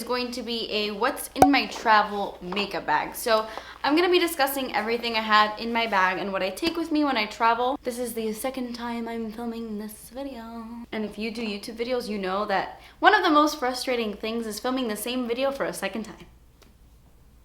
going to be a what's in my travel makeup bag. So I'm gonna be discussing everything I have in my bag and what I take with me when I travel. This is the second time I'm filming this video. And if you do YouTube videos, you know that one of the most frustrating things is filming the same video for a second time.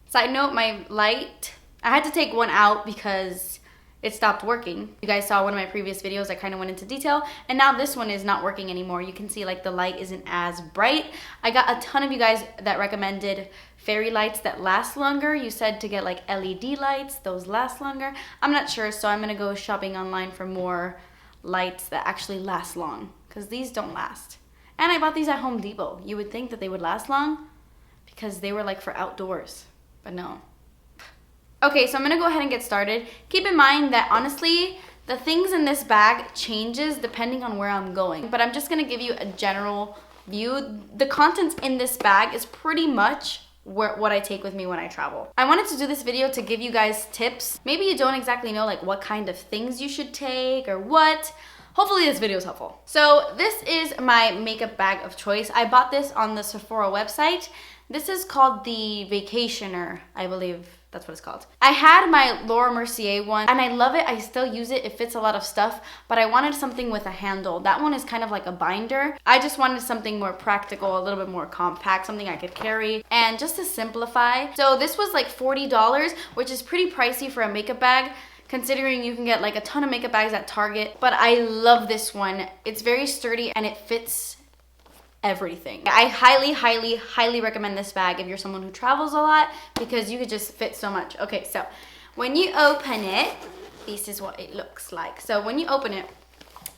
Side note, my light, I had to take one out because it stopped working. You guys saw one of my previous videos, I kind of went into detail, and now this one is not working anymore. You can see like the light isn't as bright. I got a ton of you guys that recommended fairy lights that last longer. You said to get like LED lights, those last longer. I'm not sure, so I'm gonna go shopping online for more lights that actually last long, because these don't last. And I bought these at Home Depot. You would think that they would last long because they were like for outdoors, but no. Okay, so I'm gonna go ahead and get started. Keep in mind that honestly, the things in this bag changes depending on where I'm going, but I'm just gonna give you a general view. The contents in this bag is pretty much what I take with me when I travel. I wanted to do this video to give you guys tips. Maybe you don't exactly know like what kind of things you should take or what. Hopefully this video is helpful. So this is my makeup bag of choice. I bought this on the Sephora website. This is called the Vacationer, I believe. That's what it's called. I had my Laura Mercier one and I love it. I still use it. It fits a lot of stuff, but I wanted something with a handle. That one is kind of like a binder. I just wanted something more practical, a little bit more compact, something I could carry, and just to simplify. So this was like $40, which is pretty pricey for a makeup bag, considering you can get like a ton of makeup bags at Target, but I love this one. It's very sturdy and it fits everything. I highly recommend this bag if you're someone who travels a lot, because you could just fit so much. Okay, so when you open it, this is what it looks like. So when you open it,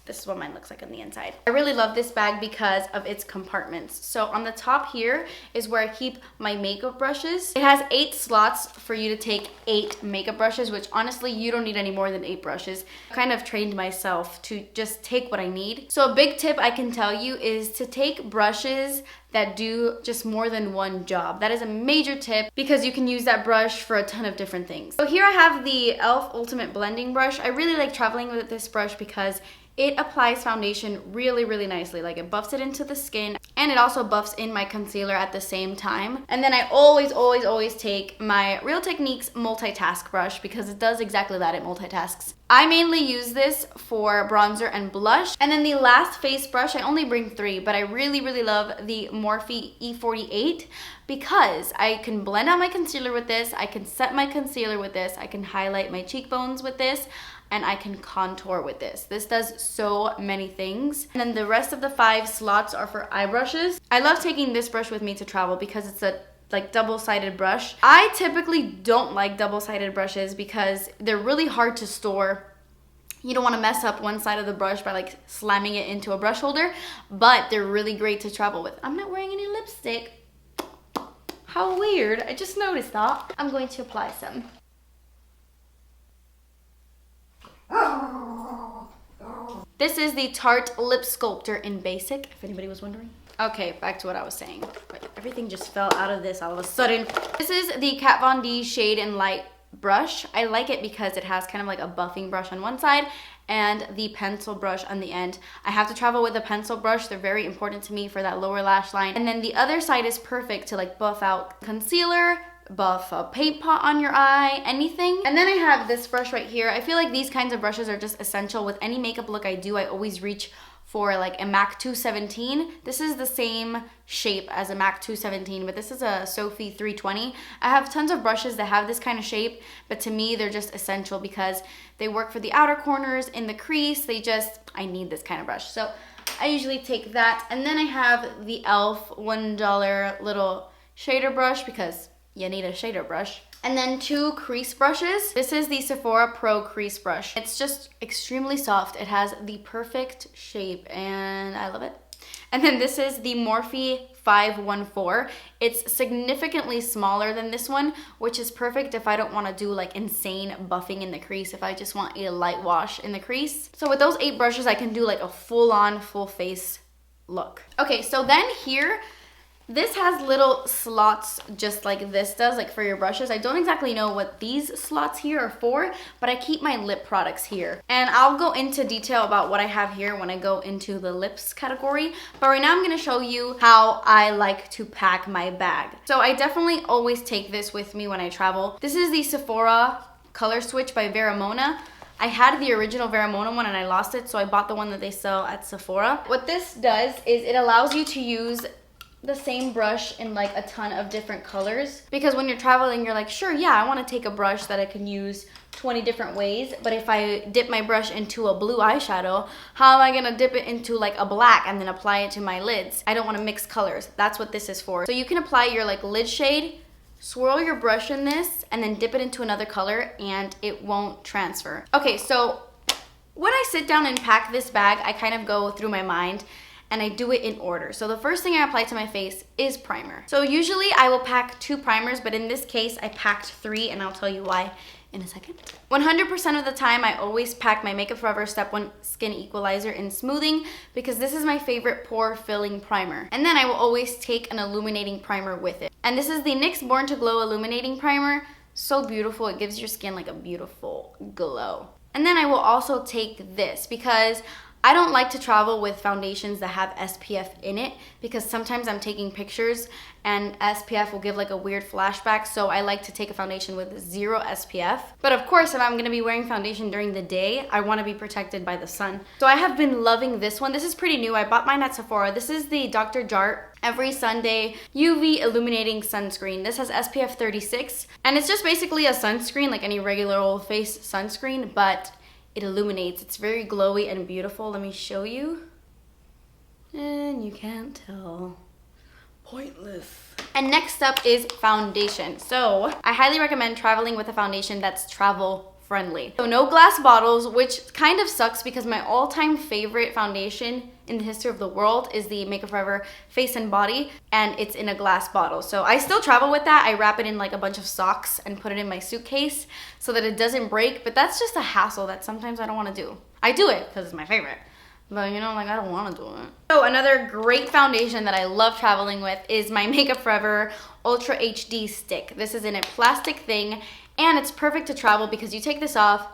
this is what mine looks like on the inside. I really love this bag because of its compartments. So on the top here is where I keep my makeup brushes. It has 8 slots for you to take 8 makeup brushes, which honestly, you don't need any more than 8 brushes. I kind of trained myself to just take what I need. So a big tip I can tell you is to take brushes that do just more than one job. That is a major tip because you can use that brush for a ton of different things. So here I have the e.l.f. Ultimate Blending Brush. I really like traveling with this brush because it applies foundation really nicely. Like it buffs it into the skin and it also buffs in my concealer at the same time. And then I always take my Real Techniques Multitask brush because it does exactly that, it multitasks. I mainly use this for bronzer and blush. And then the last face brush, I only bring 3, but I really love the Morphe E48 because I can blend out my concealer with this, I can set my concealer with this, I can highlight my cheekbones with this, and I can contour with this. This does so many things. And then the rest of the 5 slots are for eye brushes. I love taking this brush with me to travel because it's a like double-sided brush. I typically don't like double-sided brushes because they're really hard to store. You don't want to mess up one side of the brush by like slamming it into a brush holder, but they're really great to travel with. I'm not wearing any lipstick. How weird. I just noticed that. I'm going to apply some. This is the Tarte Lip Sculptor in Basic, if anybody was wondering. Okay, back to what I was saying. Everything just fell out of this all of a sudden. This is the Kat Von D Shade and Light brush. I like it because it has kind of like a buffing brush on one side and the pencil brush on the end. I have to travel with a pencil brush. They're very important to me for that lower lash line. And then the other side is perfect to like buff out concealer, buff a paint pot on your eye, anything. And then I have this brush right here. I feel like these kinds of brushes are just essential with any makeup look I do. I always reach for like a MAC 217. This is the same shape as a MAC 217, but this is a Sofi 320. I have tons of brushes that have this kind of shape, but to me, they're just essential because they work for the outer corners in the crease. I need this kind of brush. So I usually take that. And then I have the e.l.f. $1 little shader brush because you need a shader brush. And then 2 crease brushes. This is the Sephora Pro Crease Brush. It's just extremely soft. It has the perfect shape and I love it. And then this is the Morphe 514. It's significantly smaller than this one, which is perfect if I don't want to do like insane buffing in the crease, if I just want a light wash in the crease. So with those 8 brushes, I can do like a full-on, full face look. Okay, so then here, This has little slots just like this does, like for your brushes. I don't exactly know what these slots here are for, but I keep my lip products here. And I'll go into detail about what I have here when I go into the lips category. But right now I'm gonna show you how I like to pack my bag. So I definitely always take this with me when I travel. This is the Sephora Color Switch by Vera. I had the original Vera one and I lost it, so I bought the one that they sell at Sephora. What this does is it allows you to use the same brush in like a ton of different colors, because when you're traveling you're like, sure, yeah, I want to take a brush that I can use 20 different ways, but if I dip my brush into a blue eyeshadow, how am I gonna dip it into like a black and then apply it to my lids? I don't want to mix colors. That's what this is for. So you can apply your like lid shade, swirl your brush in this, and then dip it into another color and it won't transfer. Okay, so when I sit down and pack this bag, I kind of go through my mind and I do it in order. So the first thing I apply to my face is primer. So usually I will pack 2 primers, but in this case I packed 3, and I'll tell you why in a second. 100% of the time I always pack my Makeup Forever Step 1 Skin Equalizer in Smoothing, because this is my favorite pore filling primer. And then I will always take an illuminating primer with it. And this is the NYX Born to Glow Illuminating Primer. So beautiful, it gives your skin like a beautiful glow. And then I will also take this, because I don't like to travel with foundations that have SPF in it, because sometimes I'm taking pictures and SPF will give like a weird flashback, so I like to take a foundation with 0 SPF. But of course, if I'm gonna be wearing foundation during the day, I wanna be protected by the sun. So I have been loving this one. This is pretty new. I bought mine at Sephora. This is the Dr. Jardt Every Sunday UV Illuminating Sunscreen. This has SPF 36, and it's just basically a sunscreen, like any regular old face sunscreen, but it illuminates. It's very glowy and beautiful. Let me show you. And you can't tell. Pointless. And next up is foundation. So I highly recommend traveling with a foundation that's travel friendly. So no glass bottles, which kind of sucks because my all-time favorite foundation in the history of the world is the Makeup Forever Face and Body, and it's in a glass bottle. So I still travel with that. I wrap it in like a bunch of socks and put it in my suitcase so that it doesn't break, but that's just a hassle that sometimes I don't want to do. I do it because it's my favorite, but you know, like I don't want to do it. So another great foundation that I love traveling with is my Makeup Forever Ultra HD Stick. This is in a plastic thing, and it's perfect to travel because you take this off,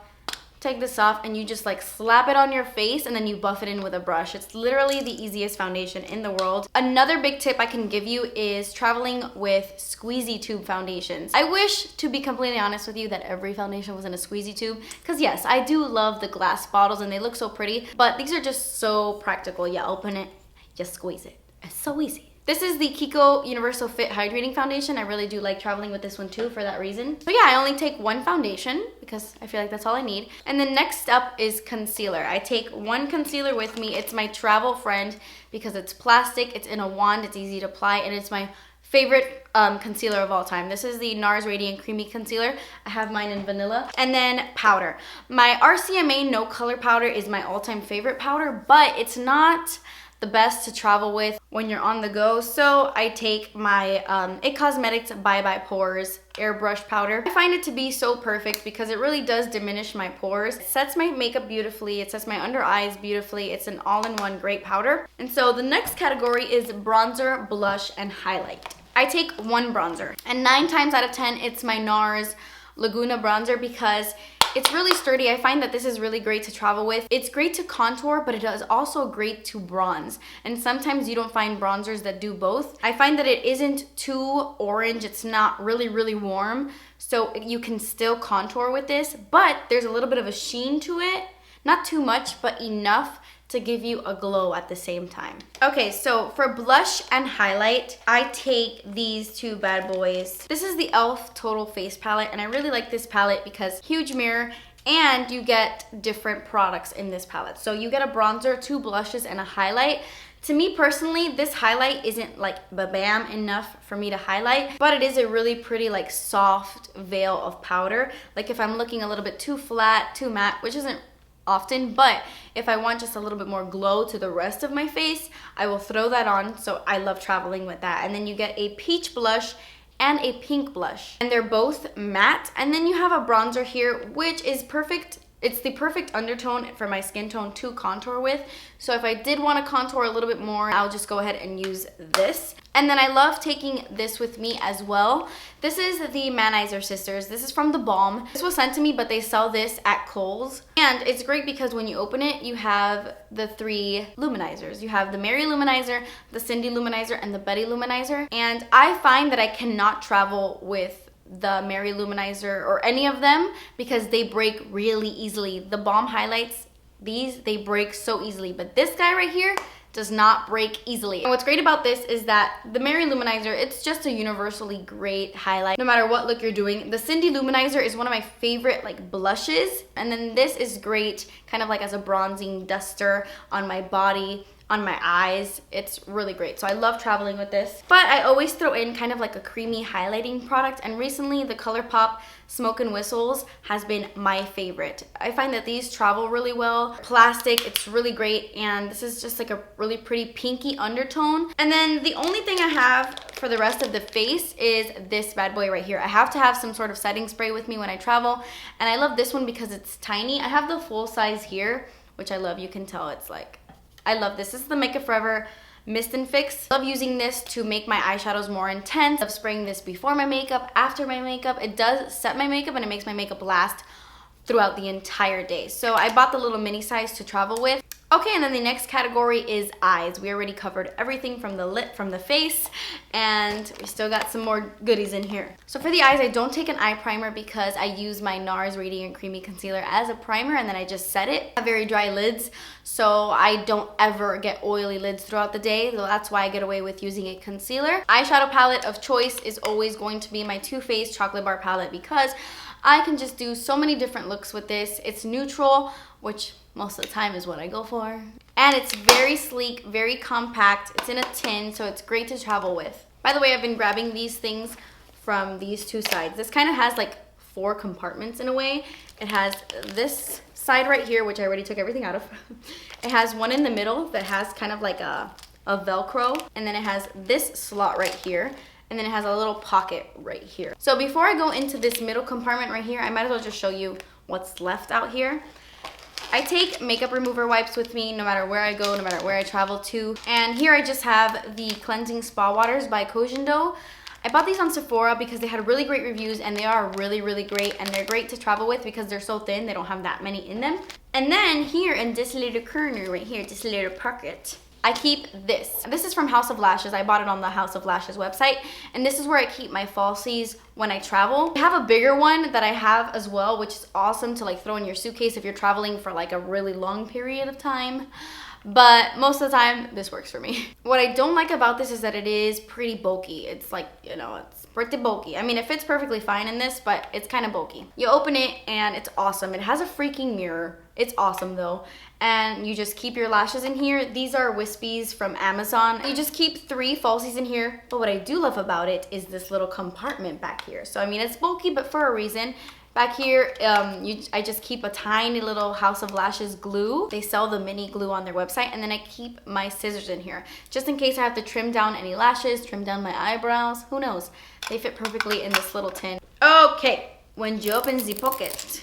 and you just like slap it on your face and then you buff it in with a brush. It's literally the easiest foundation in the world. Another big tip I can give you is traveling with squeezy tube foundations. I wish, to be completely honest with you, that every foundation was in a squeezy tube, because yes, I do love the glass bottles and they look so pretty, but these are just so practical. You open it, just squeeze it. It's so easy. This is the Kiko Universal Fit Hydrating Foundation. I really do like traveling with this one too for that reason. So yeah, I only take 1 foundation because I feel like that's all I need. And then next up is concealer. I take 1 concealer with me. It's my travel friend because it's plastic, it's in a wand, it's easy to apply, and it's my favorite concealer of all time. This is the Nars Radiant Creamy Concealer. I have mine in vanilla. And then powder. My RCMA No Color Powder is my all-time favorite powder, but it's not the best to travel with when you're on the go. So I take my IT Cosmetics Bye Bye Pores Airbrush Powder. I find it to be so perfect because it really does diminish my pores. It sets my makeup beautifully. It sets my under eyes beautifully. It's an all-in-one great powder. And so the next category is bronzer, blush, and highlight. I take 1 bronzer, and 9 times out of 10, it's my Nars Laguna bronzer because it's really sturdy. I find that this is really great to travel with. It's great to contour, but it is also great to bronze. And sometimes you don't find bronzers that do both. I find that it isn't too orange. It's not really, really warm. So you can still contour with this, but there's a little bit of a sheen to it. Not too much, but enough to give you a glow at the same time. Okay, so for blush and highlight, I take these 2 bad boys. This is the e.l.f. Total Face Palette, and I really like this palette because huge mirror, and you get different products in this palette. So you get a bronzer, 2 blushes, and a highlight. To me personally, this highlight isn't like ba-bam enough for me to highlight, but it is a really pretty like soft veil of powder. Like if I'm looking a little bit too flat, too matte, which isn't often, but if I want just a little bit more glow to the rest of my face, I will throw that on. So I love traveling with that. And then you get a peach blush and a pink blush, and they're both matte. And then you have a bronzer here, which is perfect. It's the perfect undertone for my skin tone to contour with. So if I did want to contour a little bit more, I'll just go ahead and use this. And then I love taking this with me as well. This is the Manizer Sisters. This is from the Balm. This was sent to me, but they sell this at Kohl's. And it's great because when you open it, you have the 3 luminizers. You have the Mary Luminizer, the Cindy Luminizer, and the Betty Luminizer. And I find that I cannot travel with the Mary Luminizer or any of them because they break really easily. The Balm highlights, they break so easily. But this guy right here does not break easily. And what's great about this is that the Mary Luminizer, it's just a universally great highlight no matter what look you're doing. The Cindy Luminizer is one of my favorite like blushes, and then this is great kind of like as a bronzing duster on my body, on my eyes. It's really great. So I love traveling with this. But I always throw in kind of like a creamy highlighting product, and recently the Colourpop Smokin Whistles has been my favorite. I find that these travel really well. Plastic, it's really great, and this is just like a really pretty pinky undertone. And then the only thing I have for the rest of the face is this bad boy right here. I have to have some sort of setting spray with me when I travel, and I love this one because it's tiny. I have the full size here, which I love. You can tell it's like, I love this. This is the Makeup Forever Mist and Fix. I love using this to make my eyeshadows more intense. I love spraying this before my makeup, after my makeup. It does set my makeup and it makes my makeup last throughout the entire day. So I bought the little mini size to travel with. Okay, and then the next category is eyes. We already covered everything from the lip, from the face, and we still got some more goodies in here. So for the eyes, I don't take an eye primer because I use my Nars Radiant Creamy Concealer as a primer, and then I just set it. I have very dry lids, so I don't ever get oily lids throughout the day, so that's why I get away with using a concealer. Eyeshadow palette of choice is always going to be my Too Faced Chocolate Bar palette because I can just do so many different looks with this. It's neutral, which most of the time is what I go for. And it's very sleek, very compact. It's in a tin, so it's great to travel with. By the way, I've been grabbing these things from these 2 sides. This kind of has like 4 compartments in a way. It has this side right here, which I already took everything out of. It has one in the middle that has kind of like a Velcro. And then it has this slot right here. And then it has a little pocket right here. So before I go into this middle compartment right here, I might as well just show you what's left out here. I take makeup remover wipes with me no matter where I go, no matter where I travel to. And here I just have the Cleansing Spa Waters by Cojindo. I bought these on Sephora because they had really great reviews, and they are really, really great, and they're great to travel with because they're so thin, they don't have that many in them. And then here in this little corner right here, this little pocket, I keep this. This is from House of Lashes. I bought it on the House of Lashes website, and this is where I keep my falsies when I travel. I have a bigger one that I have as well, which is awesome to like throw in your suitcase if you're traveling for like a really long period of time. But most of the time, this works for me. What I don't like about this is that it is pretty bulky. It's like, you know, it's pretty bulky. I mean, it fits perfectly fine in this, but it's kind of bulky. You open it and it's awesome. It has a freaking mirror. It's awesome though. And you just keep your lashes in here. These are Wispies from Amazon. You just keep 3 falsies in here. But what I do love about it is this little compartment back here. So I mean, it's bulky, but for a reason. Back here, I just keep a tiny little House of Lashes glue. They sell the mini glue on their website, and then I keep my scissors in here just in case I have to trim down any lashes, trim down my eyebrows. Who knows? They fit perfectly in this little tin. Okay, when you open the pocket,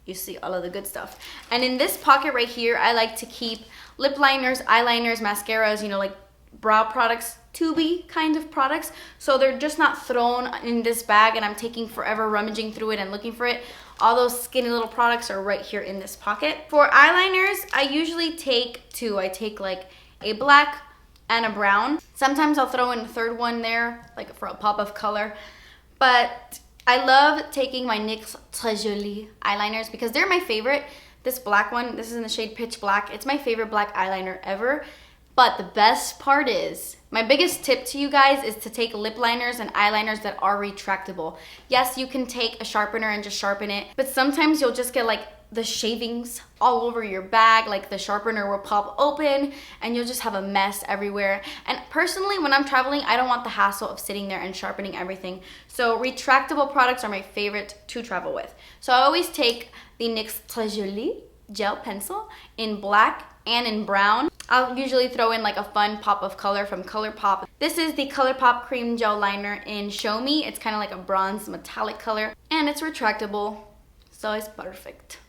you see all of the good stuff. And in this pocket right here, I like to keep lip liners, eyeliners, mascaras, you know, like brow products, tubey kind of products, so they're just not thrown in this bag and I'm taking forever rummaging through it and looking for it. All those skinny little products are right here in this pocket. For eyeliners, I usually take 2. I take like a black and a brown. Sometimes I'll throw in a 3rd one there, like for a pop of color. But I love taking my NYX Très Jolie eyeliners because they're my favorite. This black one, this is in the shade Pitch Black. It's my favorite black eyeliner ever. But the best part is, my biggest tip to you guys is to take lip liners and eyeliners that are retractable. Yes, you can take a sharpener and just sharpen it, but sometimes you'll just get like the shavings all over your bag, like the sharpener will pop open and you'll just have a mess everywhere. And personally, when I'm traveling, I don't want the hassle of sitting there and sharpening everything. So retractable products are my favorite to travel with. So I always take the NYX Très Jolie gel pencil in black and in brown. I'll usually throw in like a fun pop of color from Colourpop. This is the Colourpop Cream Gel Liner in Show Me. It's kind of like a bronze metallic color and it's retractable, so it's perfect.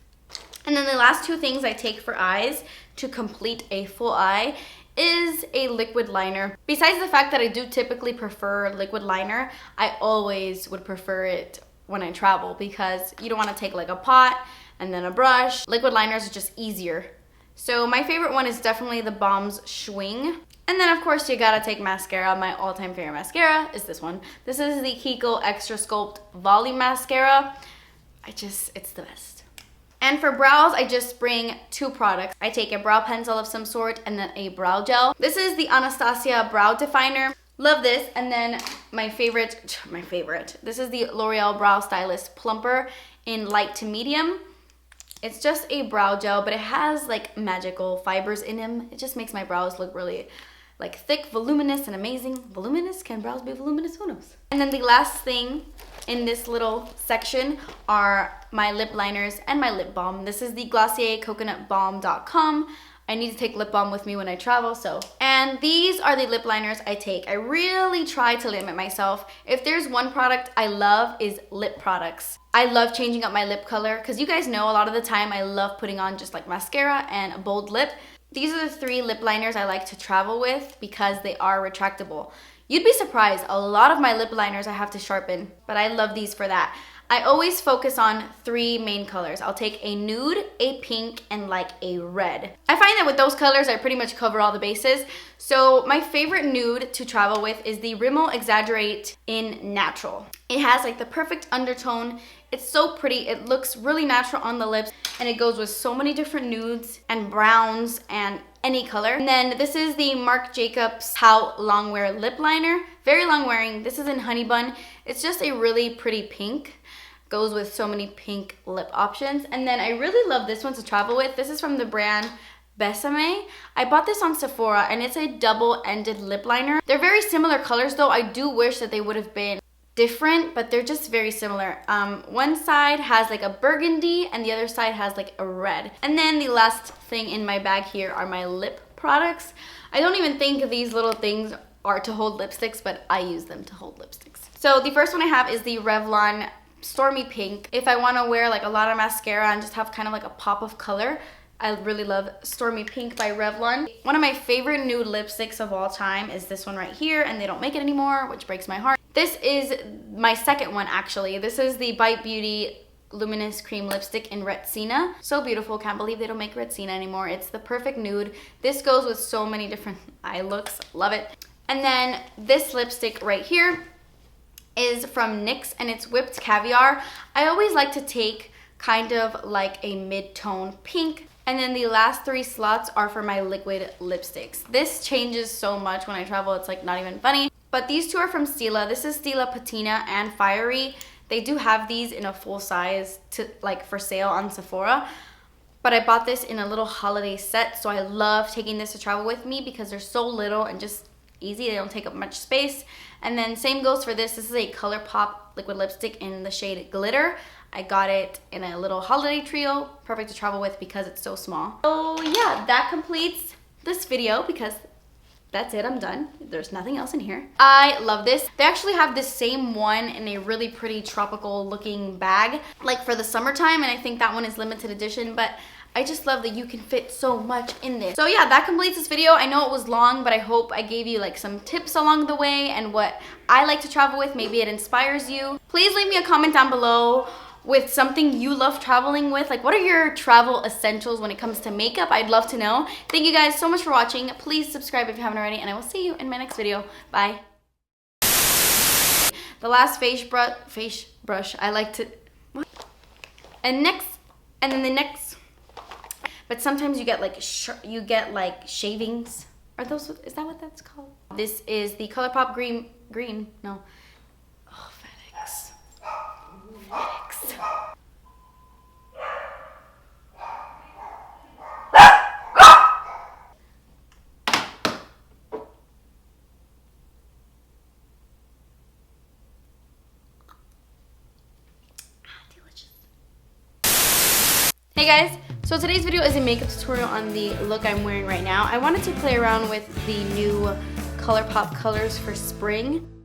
And then the last 2 things I take for eyes to complete a full eye is a liquid liner. Besides the fact that I do typically prefer liquid liner, I always would prefer it when I travel because you don't want to take like a pot and then a brush. Liquid liners are just easier. So my favorite one is definitely the Balm's Schwing. And then of course you gotta take mascara. My all-time favorite mascara is this one. This is the Kiko Extra Sculpt Volume Mascara. It's the best. And for brows, I just bring 2 products. I take a brow pencil of some sort and then a brow gel. This is the Anastasia Brow Definer. Love this. And then my favorite, this is the L'Oreal Brow Stylist Plumper in light to medium. It's just a brow gel, but it has like magical fibers in them. It just makes my brows look really like thick, voluminous, and amazing. Voluminous? Can brows be voluminous? Who knows? And then the last thing in this little section are my lip liners and my lip balm. This is the Glossier Coconut Balm.com. I need to take lip balm with me when I travel, so. And these are the lip liners I take. I really try to limit myself. If there's one product I love is lip products. I love changing up my lip color because you guys know a lot of the time I love putting on just like mascara and a bold lip. These are the 3 lip liners I like to travel with because they are retractable. You'd be surprised, a lot of my lip liners I have to sharpen, but I love these for that. I always focus on 3 main colors. I'll take a nude, a pink, and like a red. I find that with those colors, I pretty much cover all the bases. So my favorite nude to travel with is the Rimmel Exaggerate in Natural. It has like the perfect undertone. It's so pretty. It looks really natural on the lips, and it goes with so many different nudes and browns and any color. And then this is the Marc Jacobs How Long Wear Lip Liner. Very long wearing. This is in Honey Bun. It's just a really pretty pink. Goes with so many pink lip options. And then I really love this one to travel with. This is from the brand Besame. I bought this on Sephora, and it's a double-ended lip liner. They're very similar colors though. I do wish that they would have been different, but they're just very similar. One side has like a burgundy and the other side has like a red. And then the last thing in my bag here are my lip products. I don't even think these little things are to hold lipsticks, but I use them to hold lipsticks. So the first one I have is the Revlon Stormy Pink. If I want to wear like a lot of mascara and just have kind of like a pop of color, I really love Stormy Pink by Revlon. One of my favorite nude lipsticks of all time is this one right here, and they don't make it anymore, which breaks my heart. This is my second one actually. This is the Bite Beauty Luminous Cream Lipstick in Retsina. So beautiful, can't believe they don't make Retsina anymore. It's the perfect nude. This goes with so many different eye looks, love it. And then this lipstick right here is from NYX, and it's Whipped Caviar. I always like to take kind of like a mid-tone pink. And then the last 3 slots are for my liquid lipsticks. This changes so much when I travel, it's like not even funny. But these 2 are from Stila. This is Stila Patina and Fiery. They do have these in a full size to like for sale on Sephora. But I bought this in a little holiday set, so I love taking this to travel with me because they're so little and just easy. They don't take up much space. And then same goes for this. This is a Colourpop liquid lipstick in the shade Glitter. I got it in a little holiday trio, perfect to travel with because it's so small. So yeah, that completes this video because that's it, I'm done. There's nothing else in here. I love this. They actually have this same one in a really pretty tropical looking bag, like for the summertime, and I think that one is limited edition, but I just love that you can fit so much in this. So yeah, that completes this video. I know it was long, but I hope I gave you like some tips along the way and what I like to travel with. Maybe it inspires you. Please leave me a comment down below with something you love traveling with. Like, what are your travel essentials when it comes to makeup? I'd love to know. Thank you guys so much for watching. Please subscribe if you haven't already, and I will see you in my next video. Bye. The last face brush I like to, what? And then the next, but sometimes you get like shavings. Are those, is that what that's called? This is the Colourpop green, no. Oh, FedEx. Hey guys, so today's video is a makeup tutorial on the look I'm wearing right now. I wanted to play around with the new Colourpop colors for spring.